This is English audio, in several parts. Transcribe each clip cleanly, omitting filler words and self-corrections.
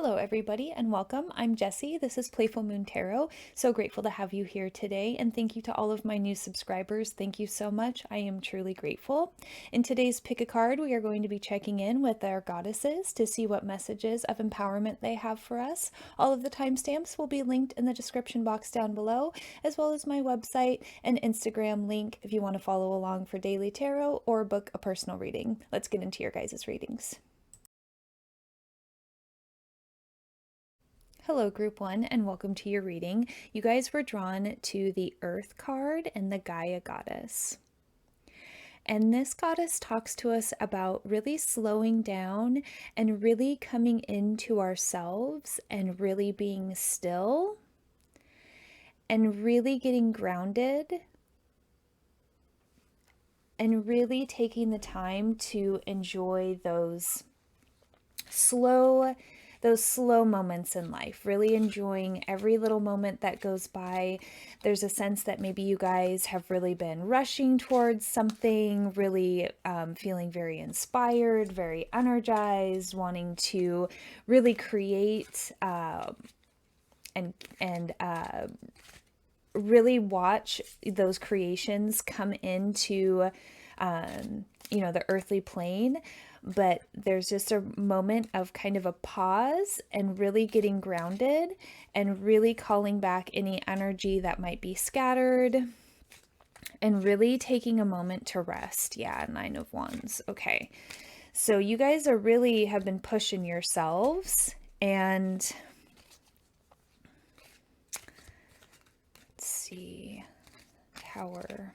Hello, everybody, and welcome. I'm Jessie. This is Playful Moon Tarot. So grateful to have you here today, and thank you to all of my new subscribers. Thank you so much. I am truly grateful. In today's Pick a Card, we are going to be checking in with our goddesses to see what messages of empowerment they have for us. All of the timestamps will be linked in the description box down below, as well as my website and Instagram link if you want to follow along for daily tarot or book a personal reading. Let's get into your guys' readings. Hello, Group 1, and welcome to your reading. You guys were drawn to the Earth card and the Gaia Goddess. And this goddess talks to us about really slowing down and really coming into ourselves and really being still and really getting grounded and really taking the time to enjoy those slow moments in life, really enjoying every little moment that goes by. There's a sense that maybe you guys have really been rushing towards something, really feeling very inspired, very energized, wanting to really create and really watch those creations come into the earthly plane. But there's just a moment of kind of a pause and really getting grounded and really calling back any energy that might be scattered and really taking a moment to rest. Yeah, Nine of Wands. Okay. So you guys are really have been pushing yourselves, and let's see, Tower.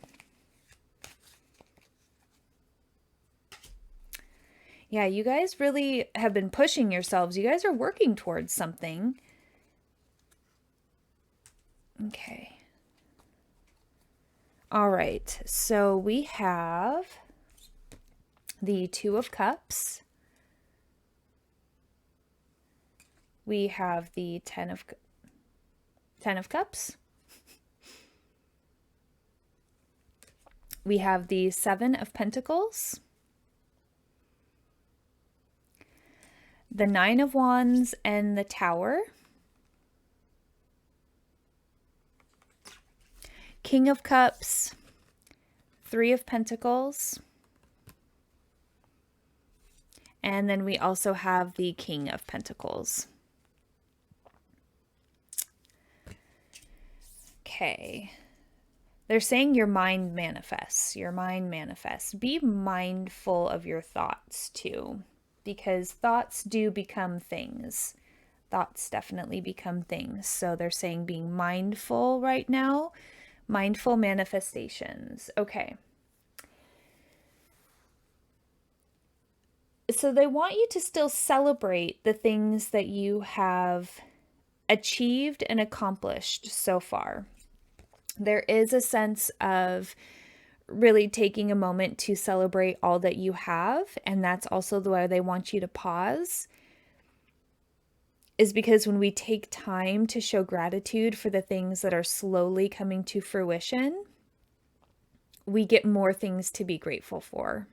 Yeah, you guys really have been pushing yourselves. You guys are working towards something. Okay. All right. So we have the Two of Cups. We have the Ten of Cups. We have the Seven of Pentacles. The Nine of Wands and the Tower. King of Cups. Three of Pentacles. And then we also have the King of Pentacles. Okay. They're saying your mind manifests. Your mind manifests. Be mindful of your thoughts too, because thoughts do become things. Thoughts definitely become things. So they're saying being mindful right now. Mindful manifestations. Okay. So they want you to still celebrate the things that you have achieved and accomplished so far. There is a sense of really taking a moment to celebrate all that you have, and that's also the way they want you to pause, is because when we take time to show gratitude for the things that are slowly coming to fruition, we get more things to be grateful for.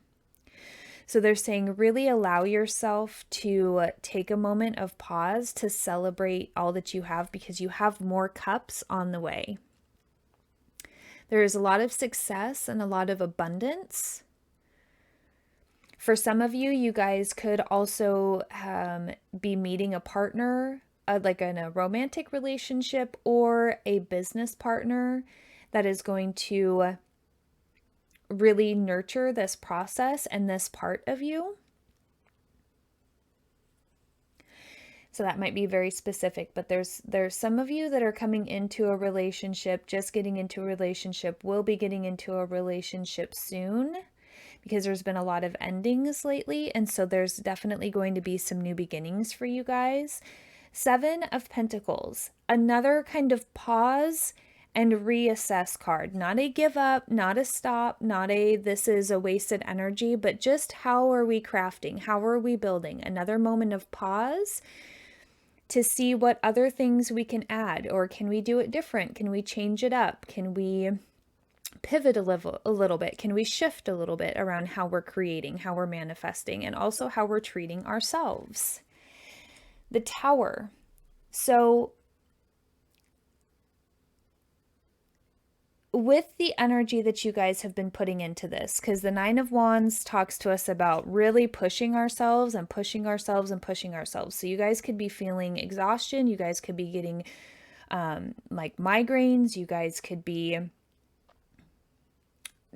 So they're saying really allow yourself to take a moment of pause to celebrate all that you have, because you have more cups on the way. There is a lot of success and a lot of abundance. For some of you, you guys could also be meeting a partner, like in a romantic relationship or a business partner that is going to really nurture this process and this part of you. So that might be very specific, but there's some of you that are coming into a relationship, just getting into a relationship, will be getting into a relationship soon, because there's been a lot of endings lately. And so there's definitely going to be some new beginnings for you guys. Seven of Pentacles, another kind of pause and reassess card. Not a give up, not a stop, not a this is a wasted energy, but just how are we crafting? How are we building? Another moment of pause to see what other things we can add, or can we do it different? Can we change it up? Can we pivot a little bit? Can we shift a little bit around how we're creating, how we're manifesting, and also how we're treating ourselves? The Tower. So with the energy that you guys have been putting into this, because the Nine of Wands talks to us about really pushing ourselves and pushing ourselves and pushing ourselves. So you guys could be feeling exhaustion. You guys could be getting like migraines. You guys could be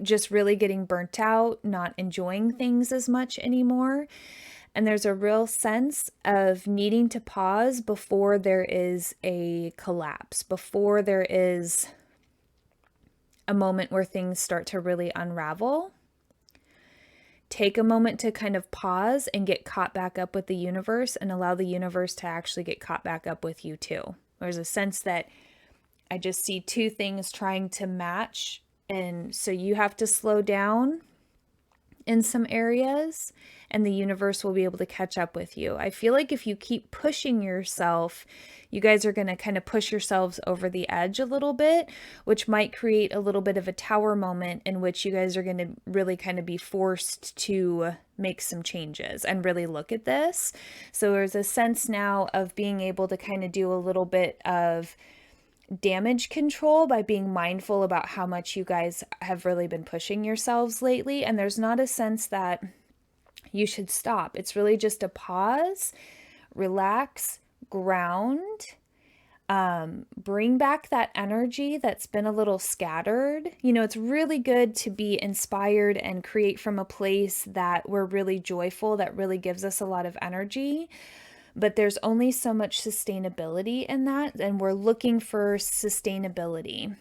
just really getting burnt out, not enjoying things as much anymore. And there's a real sense of needing to pause before there is a collapse, before there is a moment where things start to really unravel. Take a moment to kind of pause and get caught back up with the universe and allow the universe to actually get caught back up with you too. There's a sense that I just see two things trying to match. And so you have to slow down in some areas and the universe will be able to catch up with you. I feel like if you keep pushing yourself, you guys are going to kind of push yourselves over the edge a little bit, which might create a little bit of a tower moment in which you guys are going to really kind of be forced to make some changes and really look at this. So there's a sense now of being able to kind of do a little bit of damage control by being mindful about how much you guys have really been pushing yourselves lately. And there's not a sense that you should stop. It's really just a pause, relax, ground, bring back that energy that's been a little scattered. You know, it's really good to be inspired and create from a place that we're really joyful, that really gives us a lot of energy. But there's only so much sustainability in that, and we're looking for sustainability.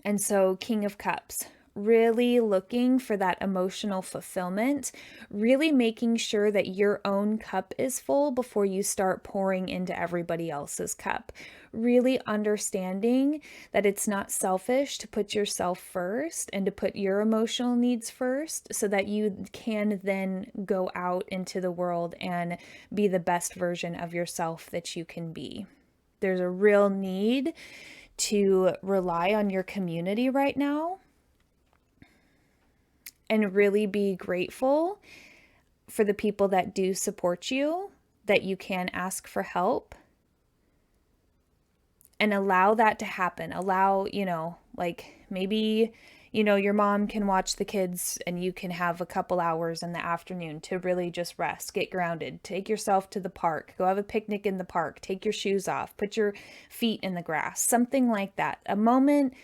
And so, King of Cups, really looking for that emotional fulfillment, really making sure that your own cup is full before you start pouring into everybody else's cup. Really understanding that it's not selfish to put yourself first and to put your emotional needs first so that you can then go out into the world and be the best version of yourself that you can be. There's a real need to rely on your community right now and really be grateful for the people that do support you, that you can ask for help, and allow that to happen. Allow, like maybe, your mom can watch the kids and you can have a couple hours in the afternoon to really just rest, get grounded, take yourself to the park, go have a picnic in the park, take your shoes off, put your feet in the grass, something like that. A moment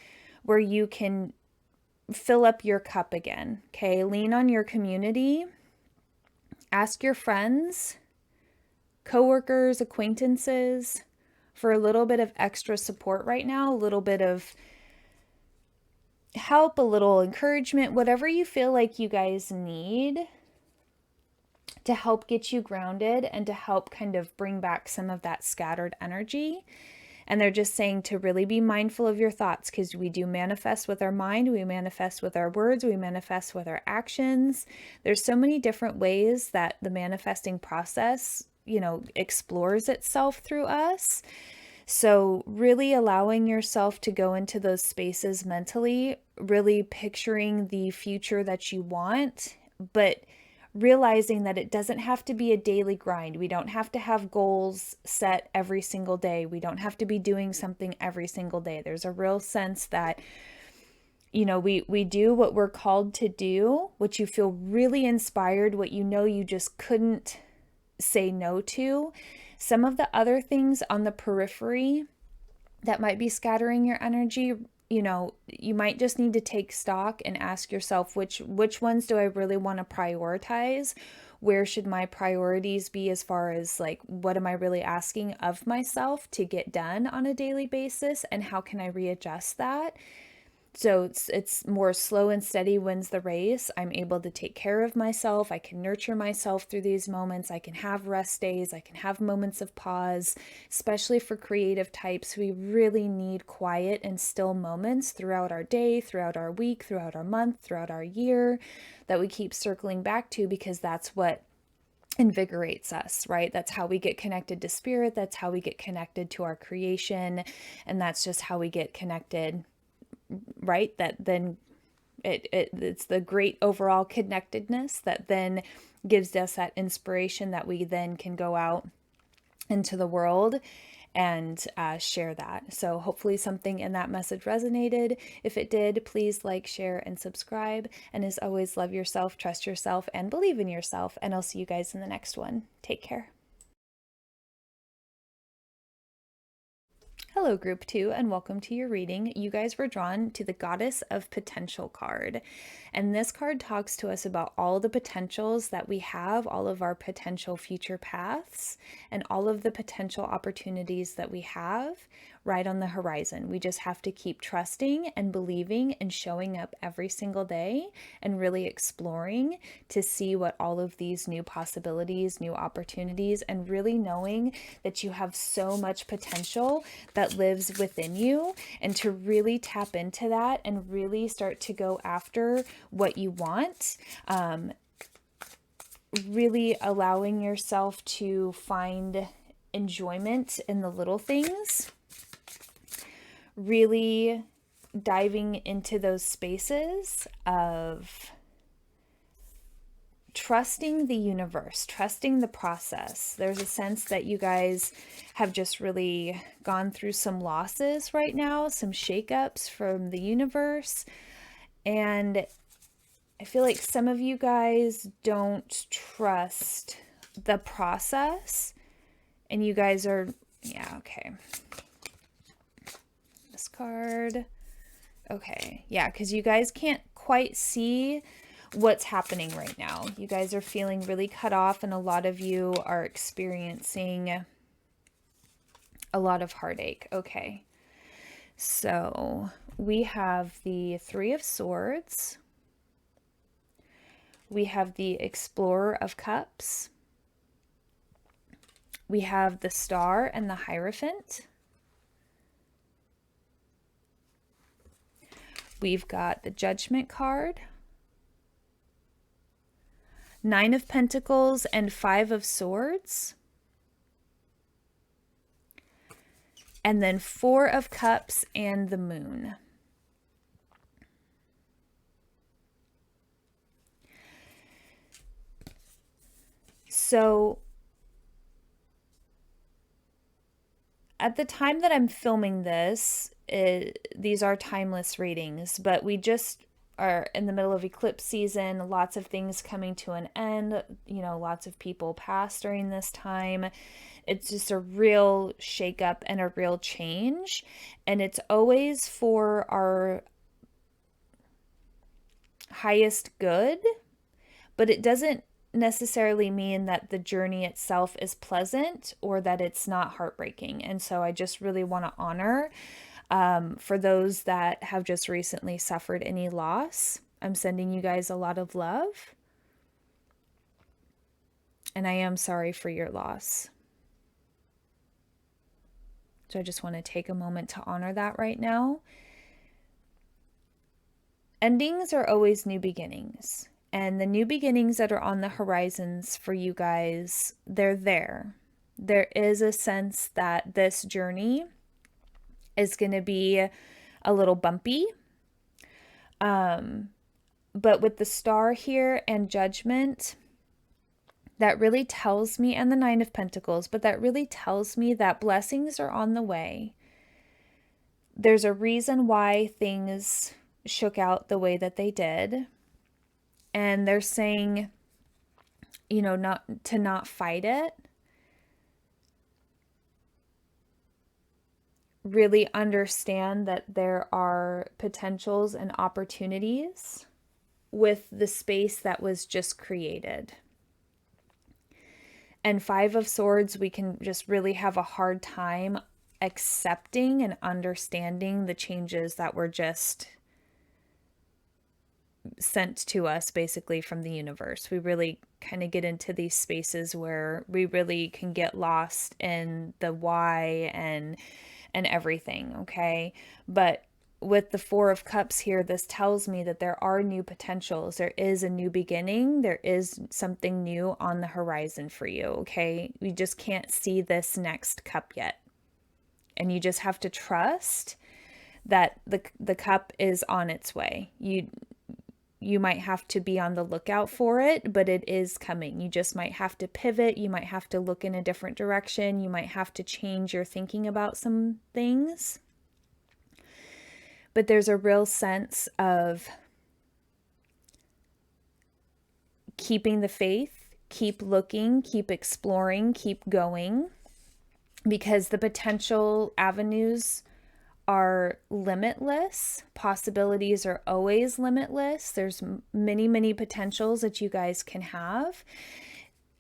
where you can fill up your cup again. Okay, lean on your community, ask your friends, coworkers, acquaintances for a little bit of extra support right now, a little bit of help, a little encouragement, whatever you feel like you guys need to help get you grounded and to help kind of bring back some of that scattered energy. And they're just saying to really be mindful of your thoughts, because we do manifest with our mind, we manifest with our words, we manifest with our actions. There's so many different ways that the manifesting process, explores itself through us. So really allowing yourself to go into those spaces mentally, really picturing the future that you want, but realizing that it doesn't have to be a daily grind. We don't have to have goals set every single day. We don't have to be doing something every single day. There's a real sense that, we do what we're called to do, what you feel really inspired, what you just couldn't say no to. Some of the other things on the periphery that might be scattering your energy, you might just need to take stock and ask yourself, which ones do I really want to prioritize? Where should my priorities be as far as like, what am I really asking of myself to get done on a daily basis? And how can I readjust that? So it's more slow and steady wins the race. I'm able to take care of myself. I can nurture myself through these moments. I can have rest days. I can have moments of pause, especially for creative types. We really need quiet and still moments throughout our day, throughout our week, throughout our month, throughout our year that we keep circling back to, because that's what invigorates us, right? That's how we get connected to spirit. That's how we get connected to our creation. And that's just how we get connected, right? That then it's the great overall connectedness that then gives us that inspiration that we then can go out into the world and share that. So hopefully something in that message resonated. If it did, please like, share, and subscribe. And as always, love yourself, trust yourself, and believe in yourself. And I'll see you guys in the next one. Take care. Hello, Group 2, and welcome to your reading. You guys were drawn to the Goddess of Potential card. And this card talks to us about all the potentials that we have, all of our potential future paths, and all of the potential opportunities that we have right on the horizon. We just have to keep trusting and believing and showing up every single day and really exploring to see what all of these new possibilities, new opportunities, and really knowing that you have so much potential that lives within you, and to really tap into that and really start to go after what you want. Really allowing yourself to find enjoyment in the little things, really diving into those spaces of trusting the universe, trusting the process. There's a sense that you guys have just really gone through some losses right now, some shakeups from the universe. And I feel like some of you guys don't trust the process, and you guys are, yeah, okay. This card. Okay, yeah, because you guys can't quite see what's happening right now. You guys are feeling really cut off, and a lot of you are experiencing a lot of heartache. Okay, so we have the Three of Swords. We have the Explorer of Cups. We have the Star and the Hierophant. We've got the Judgment card, Nine of Pentacles and Five of Swords, and then Four of Cups and the Moon. So at the time that I'm filming this, these are timeless readings, but we just are in the middle of eclipse season, lots of things coming to an end, you know, lots of people pass during this time. It's just a real shakeup and a real change, and it's always for our highest good, but it doesn't necessarily mean that the journey itself is pleasant or that it's not heartbreaking. And so I just really want to honor for those that have just recently suffered any loss. I'm sending you guys a lot of love, and I am sorry for your loss. So I just want to take a moment to honor that right now. Endings are always new beginnings. And the new beginnings that are on the horizons for you guys, they're there. There is a sense that this journey is going to be a little bumpy. But with the Star here and Judgment, that really tells me, and the Nine of Pentacles, but that really tells me that blessings are on the way. There's a reason why things shook out the way that they did. And they're saying, you know, not fight it. Really understand that there are potentials and opportunities with the space that was just created. And Five of Swords, we can just really have a hard time accepting and understanding the changes that were just sent to us basically from the universe. We really kind of get into these spaces where we really can get lost in the why and everything, okay? But with the Four of Cups here, this tells me that there are new potentials. There is a new beginning. There is something new on the horizon for you, okay? We just can't see this next cup yet. And you just have to trust that the cup is on its way. you might have to be on the lookout for it, but it is coming. You just might have to pivot. You might have to look in a different direction. You might have to change your thinking about some things. But there's a real sense of keeping the faith, keep looking, keep exploring, keep going, because the potential avenues are limitless. Possibilities are always limitless. There's many, many potentials that you guys can have.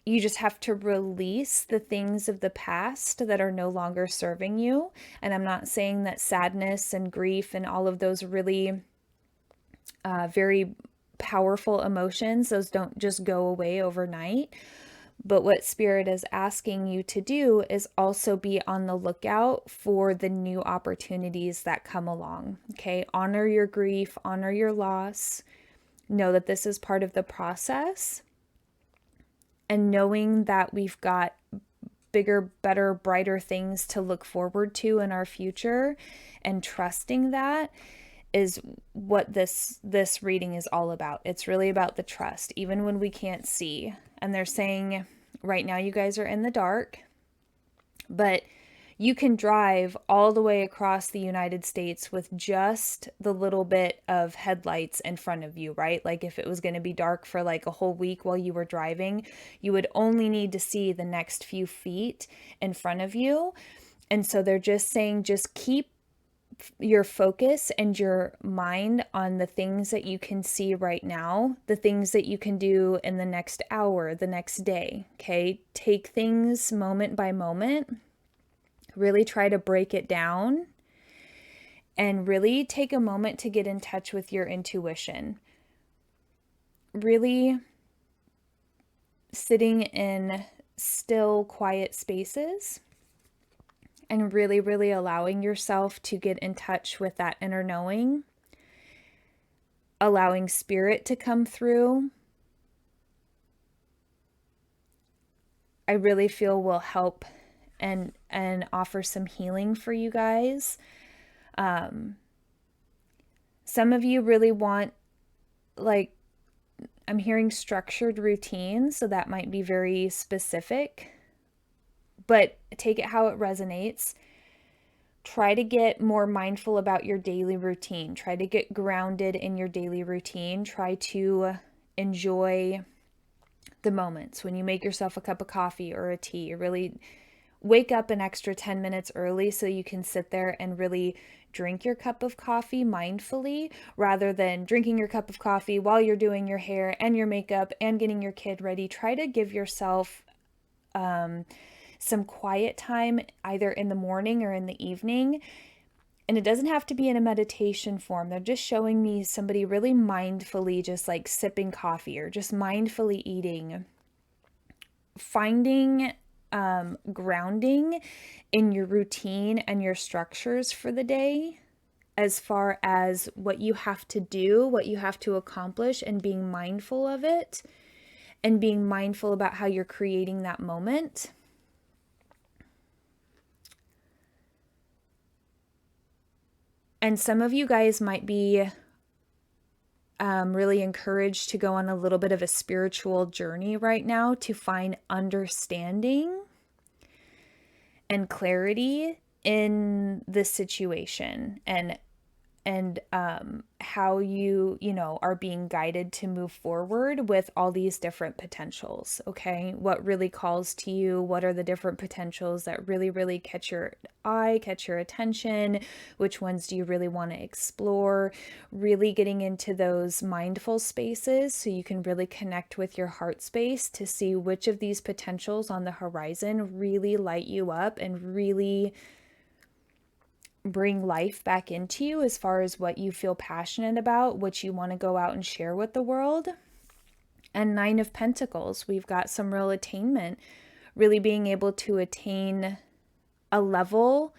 You just have to release the things of the past that are no longer serving you. And I'm not saying that sadness and grief and all of those really very powerful emotions, those don't just go away overnight. But what Spirit is asking you to do is also be on the lookout for the new opportunities that come along. Okay, honor your grief, honor your loss. Know that this is part of the process. And knowing that we've got bigger, better, brighter things to look forward to in our future, and trusting that is what this reading is all about. It's really about the trust, even when we can't see. And they're saying right now you guys are in the dark, but you can drive all the way across the United States with just the little bit of headlights in front of you, right? Like if it was going to be dark for like a whole week while you were driving, you would only need to see the next few feet in front of you. And so they're just saying, just keep your focus and your mind on the things that you can see right now, the things that you can do in the next hour, the next day. Okay. Take things moment by moment. Really try to break it down and really take a moment to get in touch with your intuition. Really sitting in still, quiet spaces and really, really allowing yourself to get in touch with that inner knowing, allowing Spirit to come through. I really feel will help and offer some healing for you guys. Some of you really want, like, I'm hearing structured routines, so that might be very specific, but take it how it resonates. Try to get more mindful about your daily routine. Try to get grounded in your daily routine. Try to enjoy the moments when you make yourself a cup of coffee or a tea. Really wake up an extra 10 minutes early so you can sit there and really drink your cup of coffee mindfully, rather than drinking your cup of coffee while you're doing your hair and your makeup and getting your kid ready. Try to give yourself some quiet time either in the morning or in the evening. And it doesn't have to be in a meditation form. They're just showing me somebody really mindfully just like sipping coffee or just mindfully eating. Finding grounding in your routine and your structures for the day, as far as what you have to do, what you have to accomplish, and being mindful of it and being mindful about how you're creating that moment. And some of you guys might be really encouraged to go on a little bit of a spiritual journey right now to find understanding and clarity in the situation, and how you are being guided to move forward with all these different potentials. Okay, what really calls to you? What are the different potentials that really, really catch your eye, catch your attention? Which ones do you really want to explore? Really getting into those mindful spaces so you can really connect with your heart space to see which of these potentials on the horizon really light you up and really bring life back into you, as far as what you feel passionate about, what you want to go out and share with the world. And 9 of Pentacles, we've got some real attainment, really being able to attain a level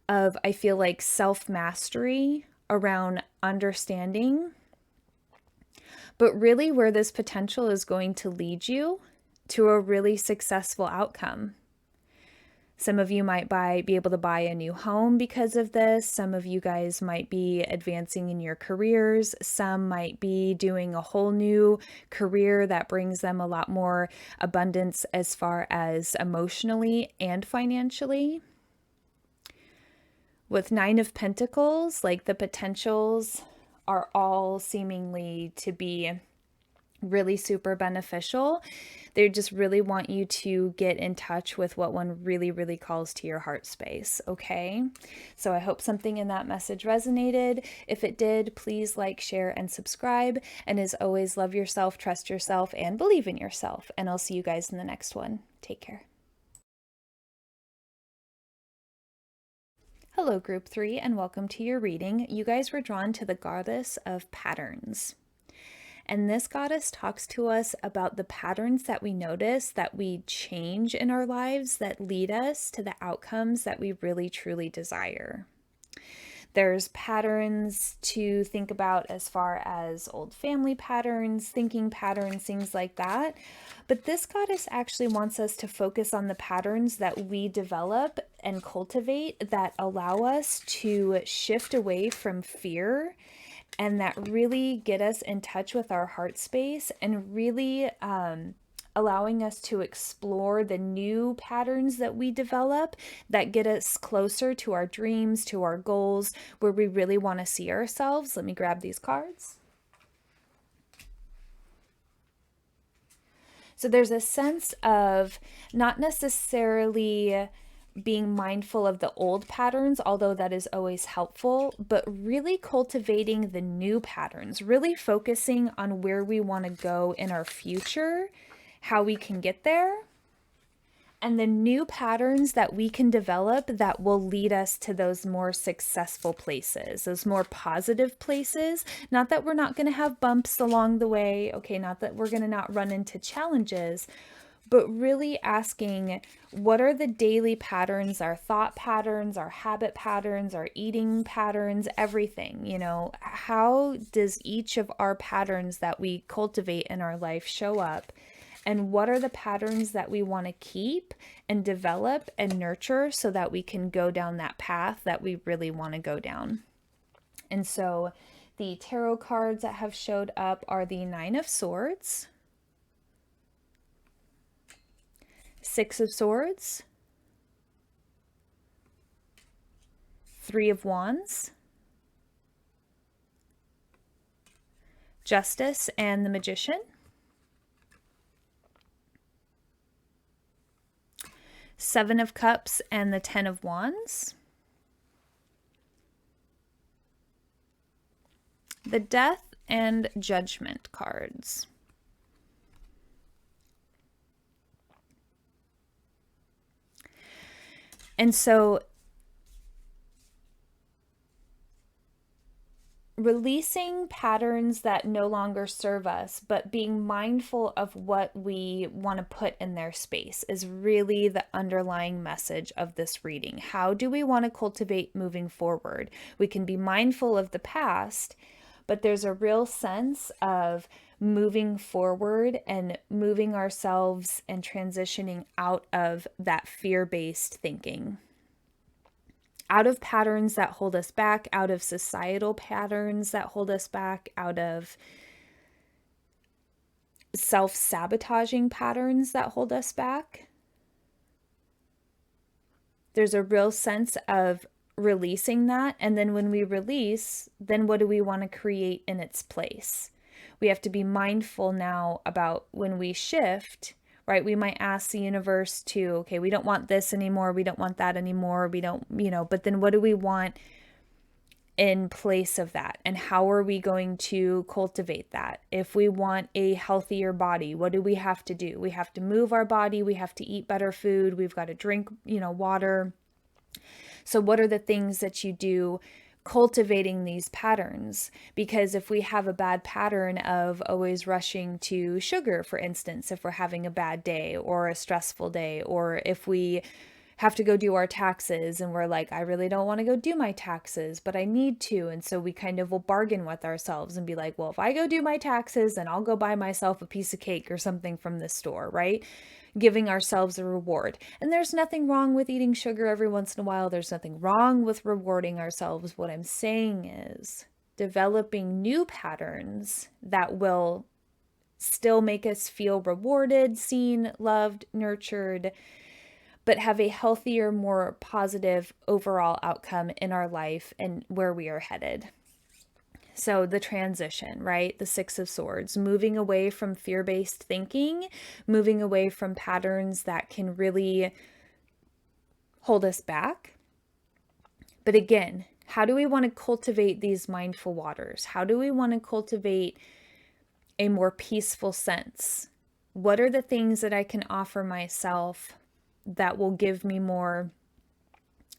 of, I feel like, self-mastery around understanding. But really where this potential is going to lead you to a really successful outcome. Some of you might be able to buy a new home because of this. Some of you guys might be advancing in your careers. Some might be doing a whole new career that brings them a lot more abundance as far as emotionally and financially. With Nine of Pentacles, like the potentials are all seemingly to be really super beneficial. They just really want you to get in touch with what one really, really calls to your heart space, okay? So I hope something in that message resonated. If it did, please like, share, and subscribe. And as always, love yourself, trust yourself, and believe in yourself. And I'll see you guys in the next one. Take care. Hello, Group 3, and welcome to your reading. You guys were drawn to the Goddess of Patterns. And this goddess talks to us about the patterns that we notice, that we change in our lives, that lead us to the outcomes that we really truly desire. There's patterns to think about as far as old family patterns, thinking patterns, things like that. But this goddess actually wants us to focus on the patterns that we develop and cultivate that allow us to shift away from fear and that really get us in touch with our heart space and really allowing us to explore the new patterns that we develop that get us closer to our dreams, to our goals, where we really want to see ourselves. Let me grab these cards. So there's a sense of not necessarily being mindful of the old patterns, although that is always helpful, but really cultivating the new patterns, really focusing on where we want to go in our future, how we can get there, and the new patterns that we can develop that will lead us to those more successful places, those more positive places. Not that we're not going to have bumps along the way, okay, not that we're going to not run into challenges, but really asking what are the daily patterns, our thought patterns, our habit patterns, our eating patterns, everything, you know, how does each of our patterns that we cultivate in our life show up? And what are the patterns that we want to keep and develop and nurture so that we can go down that path that we really want to go down? And so the tarot cards that have showed up are the Nine of Swords, Six of Swords, Three of Wands, Justice, and the Magician. Seven of Cups and the Ten of Wands. The Death and Judgment cards. And so releasing patterns that no longer serve us, but being mindful of what we want to put in their space is really the underlying message of this reading. How do we want to cultivate moving forward? We can be mindful of the past, but there's a real sense of moving forward and moving ourselves and transitioning out of that fear-based thinking, out of patterns that hold us back, out of societal patterns that hold us back, out of self-sabotaging patterns that hold us back. There's a real sense of releasing that. And then when we release, then what do we want to create in its place? We have to be mindful now about when we shift, right? We might ask the universe to, okay, we don't want this anymore. We don't want that anymore. We don't, but then what do we want in place of that? And how are we going to cultivate that? If we want a healthier body, what do we have to do? We have to move our body. We have to eat better food. We've got to drink, water. So what are the things that you do cultivating these patterns? Because if we have a bad pattern of always rushing to sugar, for instance, if we're having a bad day or a stressful day, or if we have to go do our taxes, and we're like, I really don't want to go do my taxes, but I need to. And so we kind of will bargain with ourselves and be like, well, if I go do my taxes, then I'll go buy myself a piece of cake or something from the store, right? Giving ourselves a reward. And there's nothing wrong with eating sugar every once in a while. There's nothing wrong with rewarding ourselves. What I'm saying is developing new patterns that will still make us feel rewarded, seen, loved, nurtured, but have a healthier, more positive overall outcome in our life and where we are headed. So the transition, right? The Six of Swords, moving away from fear-based thinking, moving away from patterns that can really hold us back. But again, how do we want to cultivate these mindful waters? How do we want to cultivate a more peaceful sense? What are the things that I can offer myself that will give me more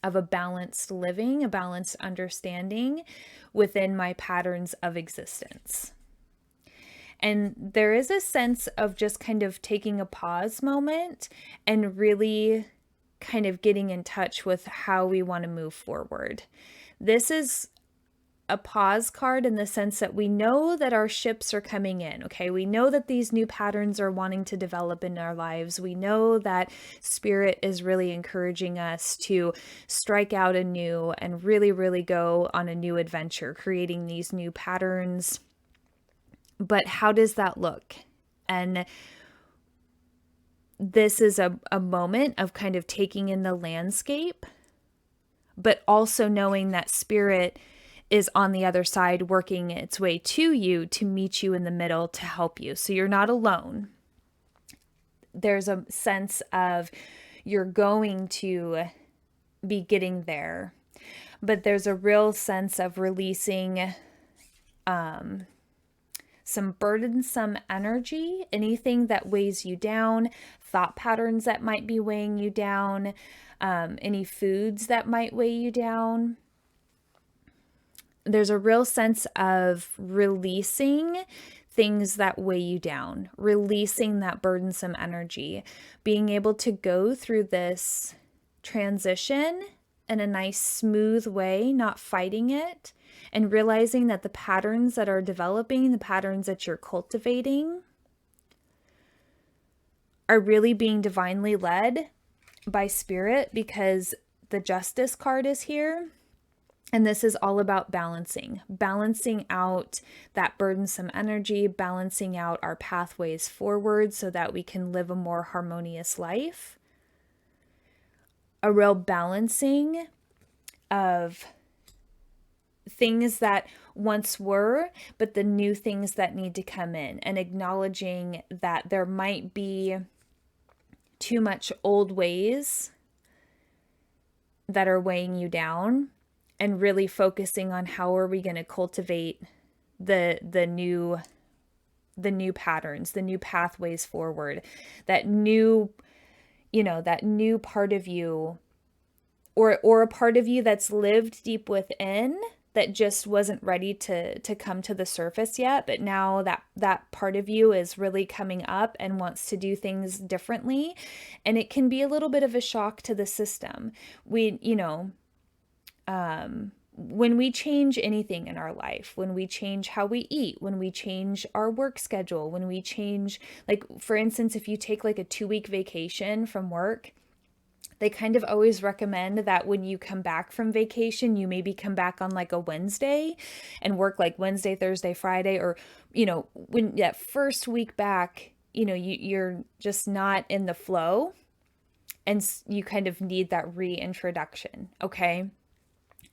of a balanced living, a balanced understanding within my patterns of existence? And there is a sense of just kind of taking a pause moment and really kind of getting in touch with how we want to move forward. This is a pause card in the sense that we know that our ships are coming in, okay? We know that these new patterns are wanting to develop in our lives. We know that Spirit is really encouraging us to strike out anew and really, really go on a new adventure, creating these new patterns. But how does that look? And this is a moment of kind of taking in the landscape, but also knowing that Spirit is on the other side working its way to you to meet you in the middle to help you. So you're not alone. There's a sense of you're going to be getting there, but there's a real sense of releasing some burdensome energy, anything that weighs you down, thought patterns that might be weighing you down, any foods that might weigh you down. There's a real sense of releasing things that weigh you down, releasing that burdensome energy, being able to go through this transition in a nice, smooth way, not fighting it, and realizing that the patterns that are developing, the patterns that you're cultivating, are really being divinely led by Spirit, because the Justice card is here. And this is all about balancing out that burdensome energy, balancing out our pathways forward so that we can live a more harmonious life. A real balancing of things that once were, but the new things that need to come in, and acknowledging that there might be too much old ways that are weighing you down, and really focusing on how are we going to cultivate the new patterns, the new pathways forward, that new part of you, or a part of you that's lived deep within that just wasn't ready to come to the surface yet, but now that part of you is really coming up and wants to do things differently, and it can be a little bit of a shock to the system. When we change anything in our life, when we change how we eat, when we change our work schedule, when we change, like, for instance, if you take like a 2-week vacation from work, they kind of always recommend that when you come back from vacation, you maybe come back on like a Wednesday and work like Wednesday, Thursday, Friday, or, when that first week back, you're just not in the flow, and you kind of need that reintroduction. Okay.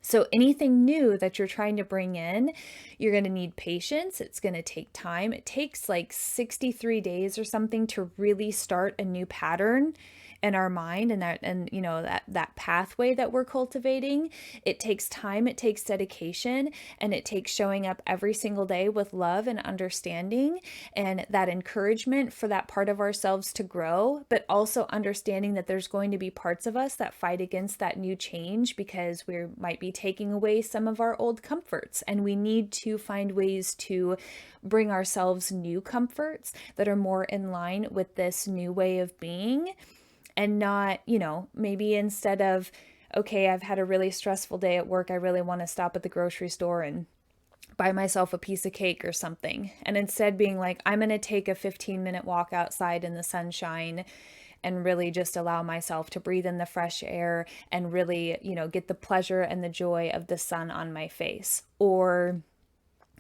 So anything new that you're trying to bring in, you're going to need patience. It's going to take time. It takes like 63 days or something to really start a new pattern in our mind, and that pathway that we're cultivating. It takes time, it takes dedication, and it takes showing up every single day with love and understanding, and that encouragement for that part of ourselves to grow, but also understanding that there's going to be parts of us that fight against that new change because we might be taking away some of our old comforts, and we need to find ways to bring ourselves new comforts that are more in line with this new way of being. and not, maybe instead of, okay, I've had a really stressful day at work, I really want to stop at the grocery store and buy myself a piece of cake or something. And instead being like, I'm going to take a 15-minute walk outside in the sunshine and really just allow myself to breathe in the fresh air and really, get the pleasure and the joy of the sun on my face. Or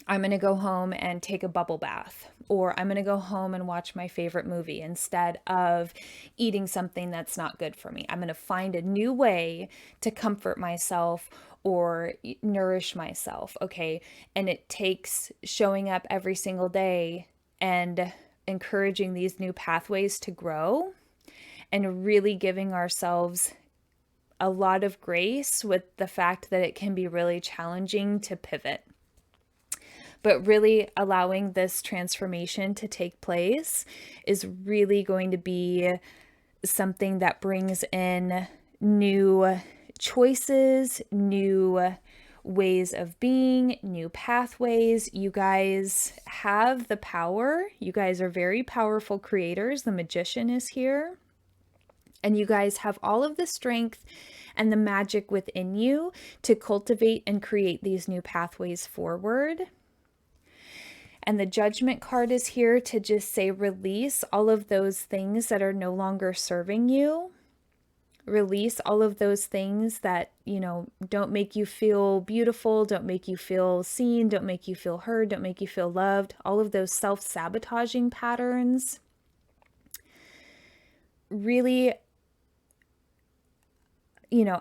I'm going to go home and take a bubble bath, or I'm going to go home and watch my favorite movie instead of eating something that's not good for me. I'm going to find a new way to comfort myself or nourish myself. Okay. And it takes showing up every single day and encouraging these new pathways to grow and really giving ourselves a lot of grace with the fact that it can be really challenging to pivot. But really allowing this transformation to take place is really going to be something that brings in new choices, new ways of being, new pathways. You guys have the power. You guys are very powerful creators. The magician is here. And you guys have all of the strength and the magic within you to cultivate and create these new pathways forward. And the judgment card is here to just say, release all of those things that are no longer serving you. Release all of those things that, don't make you feel beautiful, don't make you feel seen, don't make you feel heard, don't make you feel loved. All of those self-sabotaging patterns. Really,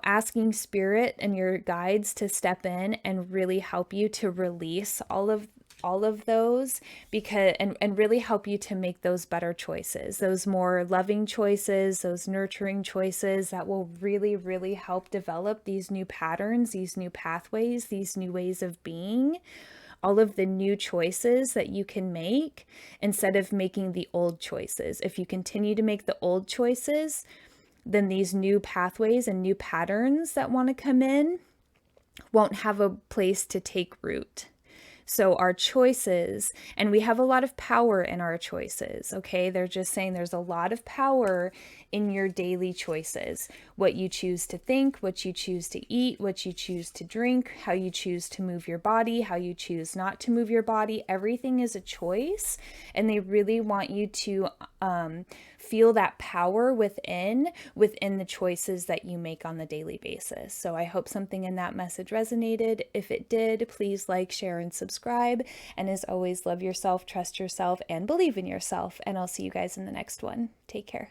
asking spirit and your guides to step in and really help you to release all of those, because and really help you to make those better choices, those more loving choices, those nurturing choices that will really, really help develop these new patterns, these new pathways, these new ways of being, all of the new choices that you can make instead of making the old choices. If you continue to make the old choices, then these new pathways and new patterns that want to come in won't have a place to take root. So our choices, and we have a lot of power in our choices, okay? They're just saying there's a lot of power in your daily choices. What you choose to think, what you choose to eat, what you choose to drink, how you choose to move your body, how you choose not to move your body. Everything is a choice, and they really want you to feel that power within the choices that you make on the daily basis. So I hope something in that message resonated. If it did, please like, share, and subscribe. And as always, love yourself, trust yourself, and believe in yourself. And I'll see you guys in the next one. Take care.